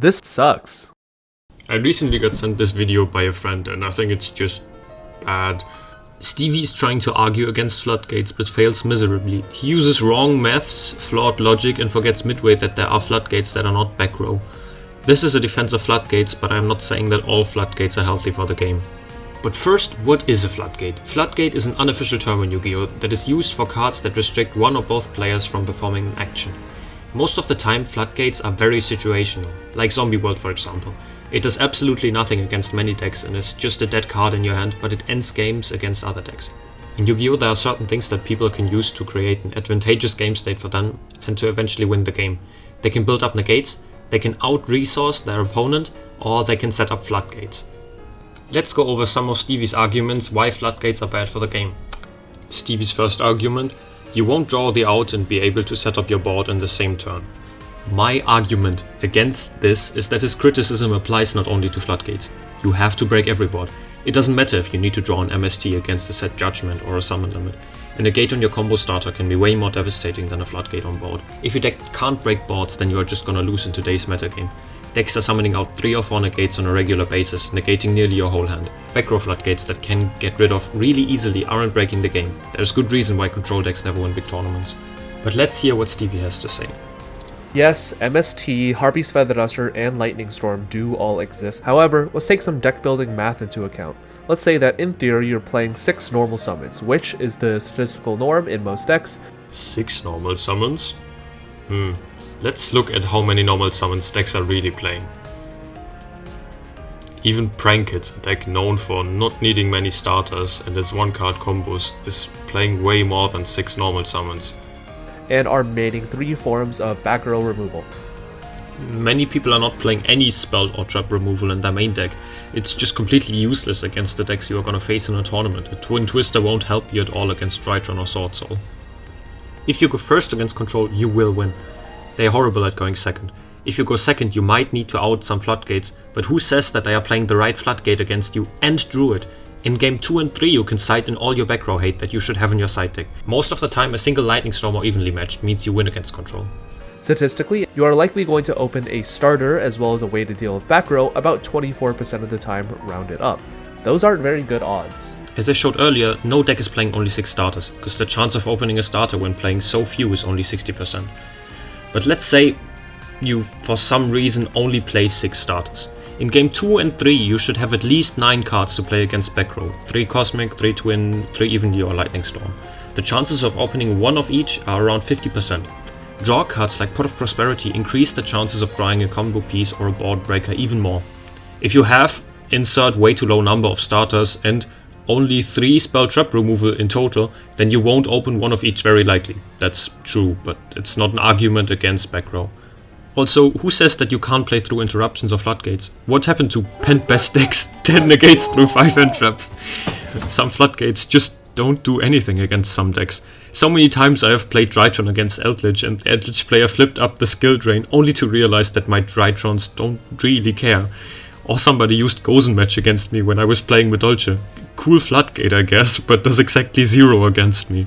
This sucks. I recently got sent this video by a friend and I think it's just bad. Stevie is trying to argue against floodgates but fails miserably. He uses wrong maths, flawed logic and forgets midway that there are floodgates that are not back row. This is a defense of floodgates, but I'm not saying that all floodgates are healthy for the game. But first, what is a floodgate? Floodgate is an unofficial term in Yu-Gi-Oh! That is used for cards that restrict one or both players from performing an action. Most of the time, floodgates are very situational, like Zombie World for example. It does absolutely nothing against many decks and is just a dead card in your hand, but it ends games against other decks. In Yu-Gi-Oh! There are certain things that people can use to create an advantageous game state for them and to eventually win the game. They can build up negates, they can out-resource their opponent, or they can set up floodgates. Let's go over some of Stevie's arguments why floodgates are bad for the game. Stevie's first argument: you won't draw the out and be able to set up your board in the same turn. My argument against this is that his criticism applies not only to floodgates. You have to break every board. It doesn't matter if you need to draw an MST against a set judgment or a summon limit. A negate on your combo starter can be way more devastating than a floodgate on board. If your deck can't break boards, then you are just gonna lose in today's metagame. Decks are summoning out 3 or 4 negates on a regular basis, negating nearly your whole hand. Back row floodgates that can get rid of really easily aren't breaking the game. There's good reason why control decks never win big tournaments. But let's hear what Stevie has to say. Yes, MST, Harpy's Feather Duster, and Lightning Storm do all exist. However, let's take some deck building math into account. Let's say that in theory you're playing 6 normal summons, which is the statistical norm in most decks. 6 normal summons? Let's look at how many normal summons decks are really playing. Even Prankits, a deck known for not needing many starters and its 1-card combos, is playing way more than 6 normal summons. And are maining 3 forms of back row removal. Many people are not playing any spell or trap removal in their main deck. It's just completely useless against the decks you are gonna face in a tournament. A Twin Twister won't help you at all against Drytron or Sword Soul. If you go first against control, you will win. They're horrible at going second. If you go second, you might need to out some floodgates, but who says that they are playing the right floodgate against you and Druid? In game 2 and 3 you can cite in all your back row hate that you should have in your side deck. Most of the time a single Lightning Storm or evenly matched means you win against control. Statistically, you are likely going to open a starter as well as a way to deal with back row about 24% of the time rounded up. Those aren't very good odds. As I showed earlier, no deck is playing only 6 starters, because the chance of opening a starter when playing so few is only 60%. But let's say you for some reason only play 6 starters. In game 2 and 3 you should have at least 9 cards to play against back row. 3 Cosmic, 3 Twin, 3 Evenly or Lightning Storm. The chances of opening one of each are around 50%. Draw cards like Pot of Prosperity increase the chances of drawing a combo piece or a board breaker even more. If you have, insert way too low number of starters and only 3 spell trap removal in total, then you won't open one of each very likely. That's true, but it's not an argument against back row. Also, who says that you can't play through interruptions or floodgates? What happened to Pent Best decks? 10 negates through 5 hand traps. Some floodgates just don't do anything against some decks. So many times I have played Drytron against Eldritch and the Eldritch player flipped up the skill drain only to realize that my Drytrons don't really care. Or somebody used Gozen Match against me when I was playing with Dolce. Cool floodgate I guess, but does exactly 0 against me.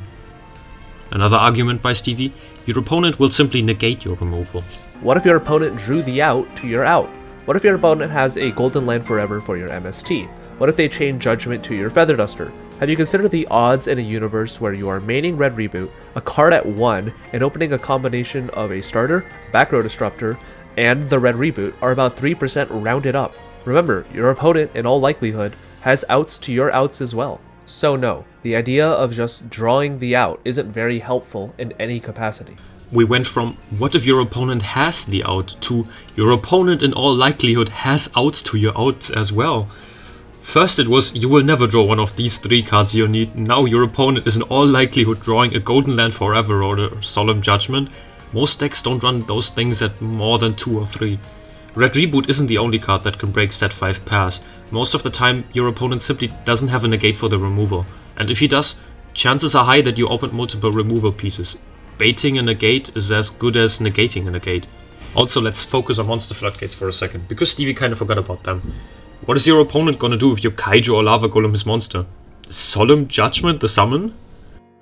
Another argument by Stevie: your opponent will simply negate your removal. What if your opponent drew the out to your out? What if your opponent has a Golden Land Forever for your MST? What if they chain Judgment to your Feather Duster? Have you considered the odds in a universe where you are maining Red Reboot, a card at 1, and opening a combination of a starter, back row disruptor, and the Red Reboot are about 3% rounded up? Remember, your opponent, in all likelihood, has outs to your outs as well. So no, the idea of just drawing the out isn't very helpful in any capacity. We went from what if your opponent has the out to your opponent in all likelihood has outs to your outs as well. First it was you will never draw one of these 3 cards you need. Now your opponent is in all likelihood drawing a Golden Land Forever or a Solemn Judgment. Most decks don't run those things at more than 2 or 3. Red Reboot isn't the only card that can break set 5 pairs. Most of the time your opponent simply doesn't have a negate for the removal. And if he does, chances are high that you opened multiple removal pieces. Baiting a negate is as good as negating a negate. Also, let's focus on monster floodgates for a second, because Stevie kind of forgot about them. What is your opponent gonna do if your Kaiju or Lava Golem is monster? Solemn Judgment the summon?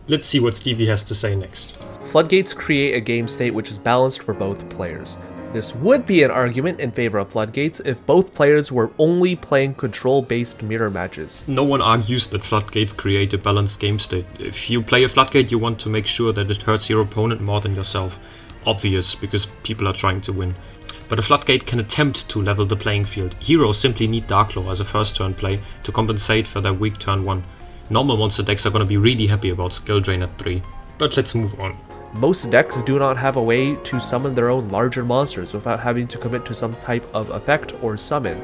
Let's see what Stevie has to say next. Floodgates create a game state which is balanced for both players. This would be an argument in favor of Floodgates if both players were only playing control-based mirror matches. No one argues that Floodgates create a balanced game state. If you play a Floodgate, you want to make sure that it hurts your opponent more than yourself. Obvious, because people are trying to win. But a Floodgate can attempt to level the playing field. Heroes simply need Darklaw as a first turn play to compensate for their weak turn 1. Normal monster decks are going to be really happy about Skill Drain at 3. But let's move on. Most decks do not have a way to summon their own larger monsters without having to commit to some type of effect or summon,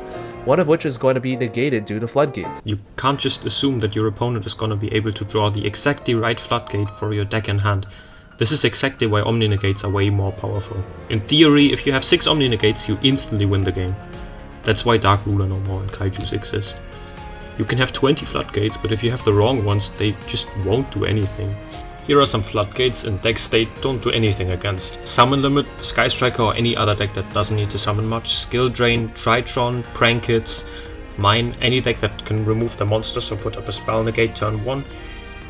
one of which is going to be negated due to Floodgates. You can't just assume that your opponent is going to be able to draw the exactly right Floodgate for your deck in hand. This is exactly why Omni-Negates are way more powerful. In theory, if you have 6 Omni-Negates, you instantly win the game. That's why Dark Ruler no more and Kaijus exist. You can have 20 Floodgates, but if you have the wrong ones, they just won't do anything. Here are some Floodgates in deck state don't do anything against. Summon Limit, Sky Striker or any other deck that doesn't need to summon much, Skill Drain, Tritron, Prank Hits, Mine, any deck that can remove the monsters or put up a spell negate turn 1.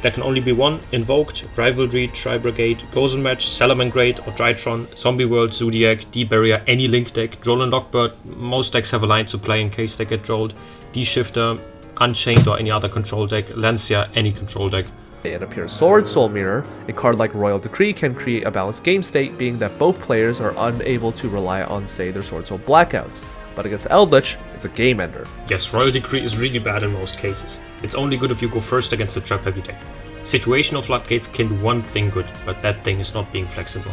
There can only be one, Invoked, Rivalry, Tri-Brigade, Gozen Match, Salamangreat or Drytron, Zombie World, Zodiac, D-Barrier, any Link deck, Droll and Lockbird, most decks have a line to play in case they get drolled, D-Shifter, Unchained or any other control deck, Lancia, any control deck. In a pure Sword Soul Mirror, a card like Royal Decree can create a balanced game state, being that both players are unable to rely on, say, their Sword Soul blackouts. But against Eldritch, it's a game ender. Yes, Royal Decree is really bad in most cases. It's only good if you go first against a trap heavy deck. Situational Floodgates can do one thing good, but that thing is not being flexible.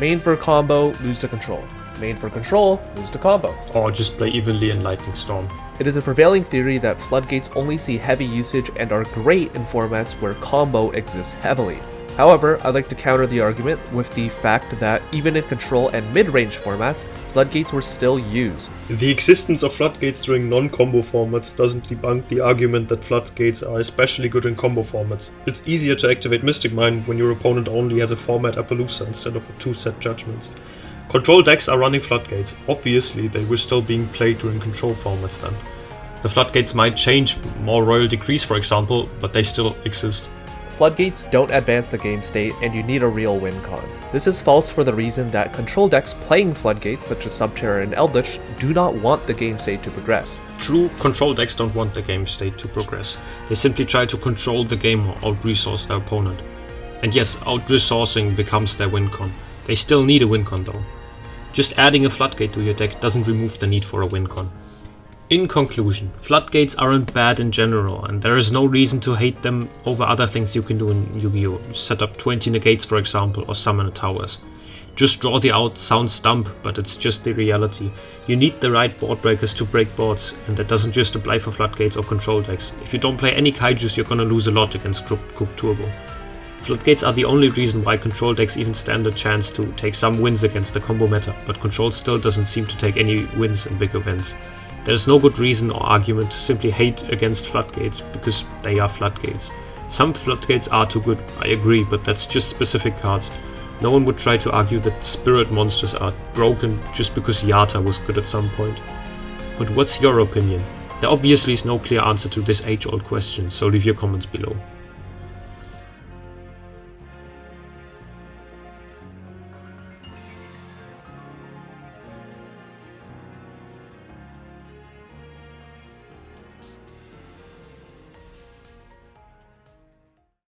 Main for combo, lose to control. Main for control, lose to combo. Or just play evenly in Lightning Storm. It is a prevailing theory that Floodgates only see heavy usage and are great in formats where combo exists heavily. However, I'd like to counter the argument with the fact that even in control and mid-range formats, Floodgates were still used. The existence of Floodgates during non-combo formats doesn't debunk the argument that Floodgates are especially good in combo formats. It's easier to activate Mystic Mine when your opponent only has a 4-mat Appaloosa instead of 2 set Judgments. Control decks are running Floodgates. Obviously, they were still being played during control formats then. The Floodgates might change, more Royal Decrees for example, but they still exist. Floodgates don't advance the game state, and you need a real win con. This is false for the reason that control decks playing Floodgates, such as Subterror and Eldritch, do not want the game state to progress. True, control decks don't want the game state to progress. They simply try to control the game or out-resource their opponent. And yes, out-resourcing becomes their win con. They still need a win con though. Just adding a Floodgate to your deck doesn't remove the need for a win con. In conclusion, Floodgates aren't bad in general, and there is no reason to hate them over other things you can do in Yu-Gi-Oh! Set up 20 negates for example, or summon towers. Just draw the out sounds dumb, but it's just the reality. You need the right board breakers to break boards, and that doesn't just apply for Floodgates or control decks. If you don't play any Kaijus, you're gonna lose a lot against Cook Turbo. Floodgates are the only reason why control decks even stand a chance to take some wins against the combo meta, but control still doesn't seem to take any wins in big events. There is no good reason or argument to simply hate against Floodgates, because they are Floodgates. Some Floodgates are too good, I agree, but that's just specific cards. No one would try to argue that Spirit monsters are broken just because Yata was good at some point. But what's your opinion? There obviously is no clear answer to this age-old question, so leave your comments below.